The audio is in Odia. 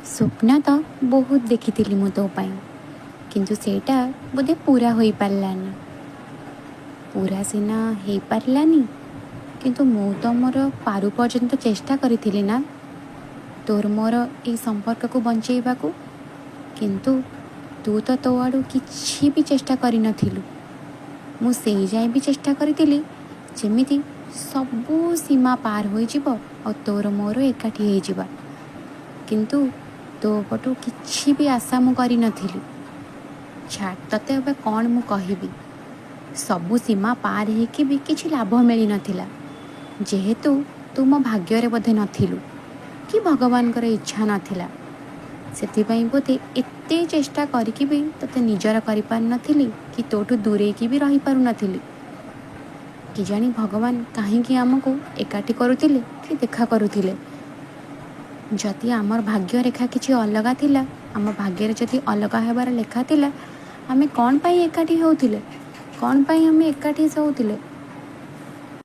ସ୍ୱପ୍ନ ତ ବହୁତ ଦେଖିଥିଲି ମୁଁ ତୋ ପାଇଁ, କିନ୍ତୁ ସେଇଟା ବୋଧେ ପୁରା ହୋଇପାରିଲାନି। ପୁରା ସିନା ହେଇପାରିଲାନି, କିନ୍ତୁ ମୁଁ ତ ମୋର ପାରୁ ପର୍ଯ୍ୟନ୍ତ ଚେଷ୍ଟା କରିଥିଲି ନା ତୋର ମୋର ଏଇ ସମ୍ପର୍କକୁ ବଞ୍ଚେଇବାକୁ। କିନ୍ତୁ ତୁ ତ ତୋ ଆଡ଼ୁ କିଛି ବି ଚେଷ୍ଟା କରିନଥିଲୁ। ମୁଁ ସେଇ ଯାଏଁ ବି ଚେଷ୍ଟା କରିଥିଲି ଯେମିତି ସବୁ ସୀମା ପାର ହୋଇଯିବ ଆଉ ତୋର ମୋର ଏକାଠି ହେଇଯିବା। କିନ୍ତୁ ତୋ ପଟୁ କିଛି ବି ଆଶା ମୁଁ କରିନଥିଲି। ଛାଡ଼, ତତେ ଏବେ କ'ଣ ମୁଁ କହିବି। ସବୁ ସୀମା ପାର ହେଇକି ବି କିଛି ଲାଭ ମିଳିନଥିଲା, ଯେହେତୁ ତୁ ମୋ ଭାଗ୍ୟରେ ବୋଧେ ନଥିଲୁ କି ଭଗବାନଙ୍କର ଇଚ୍ଛା ନଥିଲା। ସେଥିପାଇଁ ବୋଧେ ଏତେ ଚେଷ୍ଟା କରିକି ବି ତୋତେ ନିଜର କରିପାରିନଥିଲି କି ତୋଠୁ ଦୂରେଇକି ବି ରହିପାରୁନଥିଲି। କେଜାଣି ଭଗବାନ କାହିଁକି ଆମକୁ ଏକାଠି କରୁଥିଲେ କି ଦେଖା କରୁଥିଲେ। ଯଦି ଆମର ଭାଗ୍ୟରେଖା କିଛି ଅଲଗା ଥିଲା, ଆମ ଭାଗ୍ୟରେ ଯଦି ଅଲଗା ହେବାର ଲେଖା ଥିଲା, ଆମେ କ'ଣ ପାଇଁ ଏକାଠି ହେଉଥିଲେ? କ'ଣ ପାଇଁ ଆମେ ଏକାଠି ଶୋଉଥିଲେ?